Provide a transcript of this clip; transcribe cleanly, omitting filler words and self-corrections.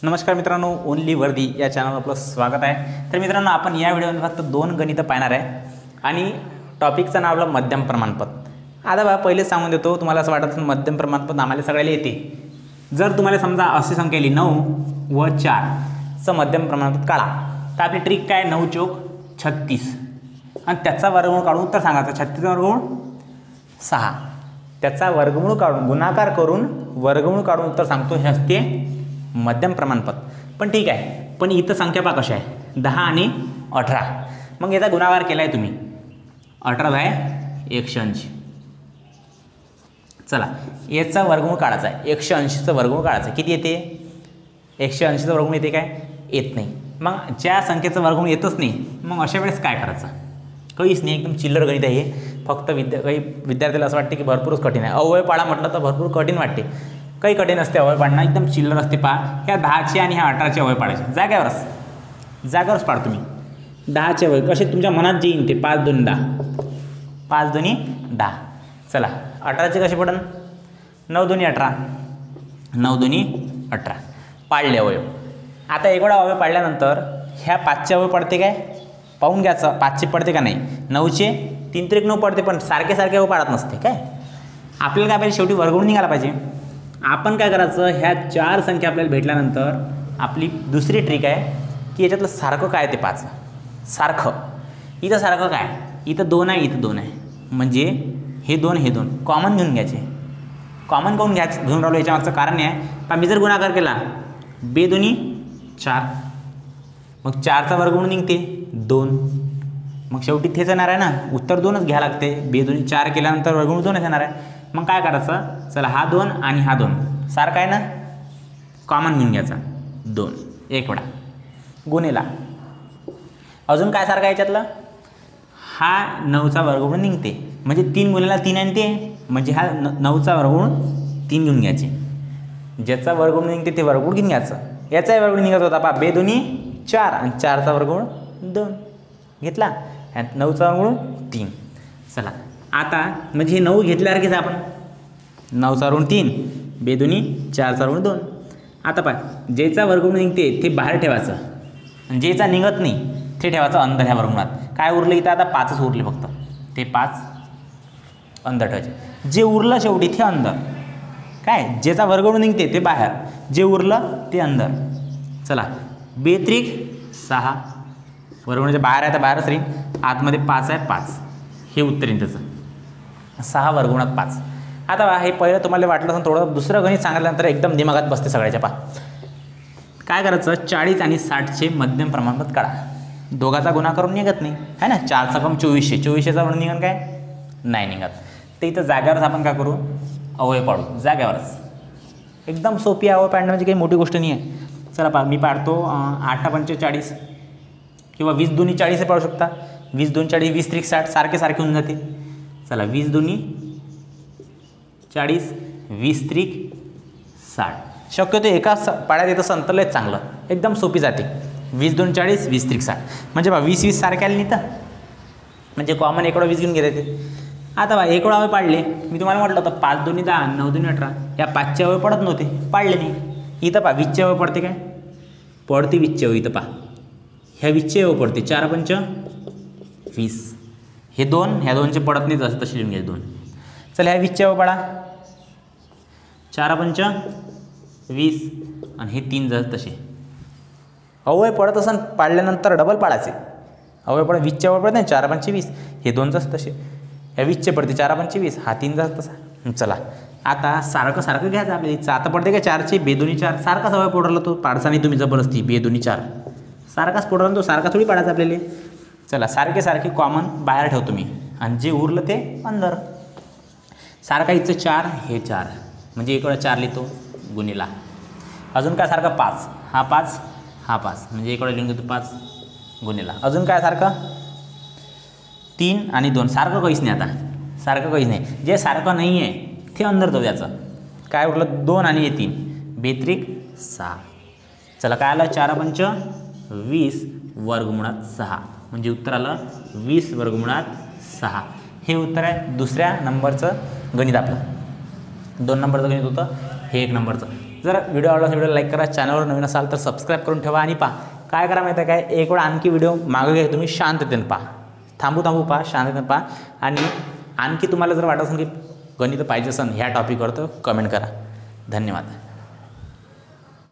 नमस्कार मित्रांनो, ओनली वर्दी या चॅनलवर आपलं स्वागत आहे। तर मित्रांनो, आपण या व्हिडिओमध्ये फक्त 2 गणितं पाहणार आहे आणि टॉपिकचं नाव आपलं मध्यम प्रमाणपद। आता बघा, पहिले सांगून देतो, तुम्हाला असं वाटत मध्यम प्रमाणपद आम्हाला सगळ्याला येते। जर तुम्हाला समजा अशी संख्या आली 9 व 4 चं मध्यम प्रमाणपद काढा, तर आपली ट्रिक काय, 9 चौक 36 आणि त्याचा वर्गमूळ काढून उत्तर सांगायचं। 36 वर्गमूळ 6, त्याचा वर्गमूळ काढून गुणाकार करून वर्गमूळ काढून उत्तर सांगतो, हे असते मध्यम प्रमाणपद। पण ठीक आहे, पण इथं संख्या पहा कशा आहे, 10 आणि 18। मग याचा गुणाकार केला आहे तुम्ही, 18 आहे 180। चला, याचा वर्गमूळ काढायचा आहे, 180चं वर्गमूळ काढायचं आहे। किती येते? 180चं वर्गमूळ येते काय? येत नाही। मग ज्या संख्येचं वर्गमूळ येतच नाही, मग अशा वेळेस काय करायचं? काहीच नाही, एकदम चिल्लर गणित आहे हे। फक्त काही विद्यार्थ्याला असं वाटते की भरपूरच कठीण आहे। अवयव पाडा म्हटलं तर भरपूर कठीण वाटते, काही कठीण असते अवयव पाडणं, एकदम चिल्लर असते। पहा, ह्या 10चे आणि ह्या 18चे अवयव पाडायचे जाग्यावरच पाड तुम्ही। 10चे अवयव कसे तुमच्या मनात जे येईल ते, 5 2 10, 5 2 10। चला, 18चे कसे पडन? 9 2 18, 9 2 18 पाडले अवयव। आता एक वेळा अवयव पाडल्यानंतर ह्या 5चे अवयव पडते काय पाहून घ्यायचं, 5चे पडते का नाही। 9चे 3 3 9 पडते, पण सारखे अवयव पाडत नसते काय। आपल्याला काय पाहिजे, शेवटी वर्गमूळ निघाला पाहिजे। आपण काय करायचं, ह्या 4 संख्या आपल्याला भेटल्यानंतर आपली दुसरी ट्रिक आहे की याच्यातलं सारखं काय ते 5 सारखं। इथं सारखं काय, इथं 2 आहे, इथं 2 आहे, म्हणजे हे 2 हे 2 कॉमन घेऊन घ्यायचे। कॉमन घेऊन राहिलो, याच्यामागचं कारण आहे का, मी जर गुणाकार केला 2 2 4, मग 4चा वर्गमूळ निघते 2, मग शेवटी तेच येणार आहे ना, उत्तर 2च घ्यावं लागते। 2 2 4 केल्यानंतर वर्गमूळ 2च येणार आहे। मग काय करायचं, चला हा 2 आणि हा 2 सारखा आहे ना, कॉमन घेऊन घ्यायचा 2 एक वेळा गुणेला। अजून काय सारखं आहे याच्यातलं, हा 9चा वर्गमूळ निघते, म्हणजे 3 गुणेला 3 आणि ते, म्हणजे हा 9चा वर्गमूळ 3 घेऊन घ्यायचे। ज्याचा वर्गमूळ निघते ते वर्गमूळ घेऊन घ्यायचं। याचाही वर्गमूळ निघत होता पहा, 2 2 4 आणि 4चा वर्गमूळ 2 घेतला, 9चा वर्गमूळ 3। चला, आता म्हणजे हे 9 घेतल्यासारखेच आपण, 9चा वर्गमूळ 3, 2 2 4चा वर्गमूळ 2। आता पहा, ज्याचा वर्गमूळ निघते ते बाहेर ठेवायचं आणि ज्याचा निघत नाही ते ठेवायचं अंदर। ह्या वर्गमूळात काय उरलं, इथं आता 5च उरले फक्त, ते 5 अंदर ठेवायचे। जे उरलं शेवटी ते अंदर, काय ज्याचा वर्गमूळ निघते ते बाहेर, जे उरलं ते अंदर। चला, 2 3 6 वर्गमूळच्या बाहेर आहे तर बाहेरच राहील, आतमध्ये 5 आहे 5, हे उत्तर येईल त्याचं, 6 वर्गमूळात 5। आता हे पहिलं तुम्हाला वाटलं असं थोडं, दुसरं गणित सांगितल्यानंतर एकदम दिमागात बसते सगळ्याच्या। पहा काय करायचं, 40 आणि 60चे मध्यम प्रमाणपद काढा। दोघाचा गुणा करून निघत नाही है ना, 4चा कम 2400, 2400चा म्हणून निघन काय नाही निघत। ते इथं जाग्यावरच आपण काय करू, अवयव पाडू जाग्यावरच। एकदम सोपी अवयव पाडणं म्हणजे काही मोठी गोष्ट नाही आहे। चला पहा, मी पाडतो 8 5 40 किंवा 20 2 40 हे पाडू शकता। 20 2 40, 20 3 60 सारखे होऊन जाते। चला, 20 2 40, 20 3 60। शक्यतो एका पाड्यात येतं संतलंच चांगलं, एकदम सोपी जाते। 20 2 40, 20 3 60 म्हणजे बा 20 20 सारखे आले नाही तर, म्हणजे कॉमन एक वेळा 20 घेऊन घेता येते। आता बा एक वेळा अवयव पाडले, मी तुम्हाला म्हटलं होतं 5 2 10, 9 2 18, या 5चे अवयव पडत नव्हते, पाडले नाही। इथं पहा 20चे अवयव पडते काय, पडते 20चे अवयव। इथं पहा, ह्या 20चे अवयव पडते, 4 5 20, हे 2 ह्या 2चे पडत नाही, जसं तसे लिहून घ्यायचे 2। चला, ह्या 20चे अवयव पाडा, 4 5 20 आणि हे 3 जसं तसे। अवयव पडत असं पाडल्यानंतर डबल पाडायचे अवयव पडत, 20चे अवयव पडत नाही, 4 5 20, हे 2 जसं तसे। ह्या 20चे पडते, 4 5 20, हा 3 जसं तसा। चला, आता सारखं घ्यायचं आपल्याला। आता पडते काय 4चे, 2 2 4 सारखाच अवयव पडला, तो पाडसा नाही तुम्ही जबरदस्ती। 2 2 4 सारखाच पडला, तो सारखा थोडी पाडायचा आपल्याला। चला, सारखे कॉमन बाहेर ठेवतो मी आणि जे उरलं ते अंदर। सारखा इथं 4 हे 4, म्हणजे एक वेळा 4 लिहितो गुणिला। अजून काय सारखं 5, हा 5 हा 5, म्हणजे एक वेळा लिहून घेतो 5 गुणिला। अजून काय सारखं 3 आणि 2, सारखं काहीच नाही। आता सारखं काहीच नाही, जे सारखं नाही आहे ते अंदर जाऊ द्यायचं। काय उरलं 2 आणि हे 3, 2 3 6। चला, काय आलं 4 5 20 वर्गमुळात 6, म्हणजे उत्तर आलं 20 वर्गमुळात 6। हे उत्तर आहे दुसऱ्या नंबरचं गणित आपलं। 2 नंबरचं गणित होतं हे, 1 नंबरचं। जर व्हिडिओ आवडला व्हिडिओ लाईक करा, चॅनलवर नवीन असाल तर सबस्क्राईब करून ठेवा आणि पहा काय करा माहिती आहे काय, एक वेळा आणखी व्हिडिओ मागे घ्या, तुम्ही शांततेने पहा, थांबू पहा, शांततेने पहा. आणि आणखी तुम्हाला जर वाटत असेल की गणित पाहिजे असेल ह्या टॉपिकवर तर कमेंट करा. धन्यवाद.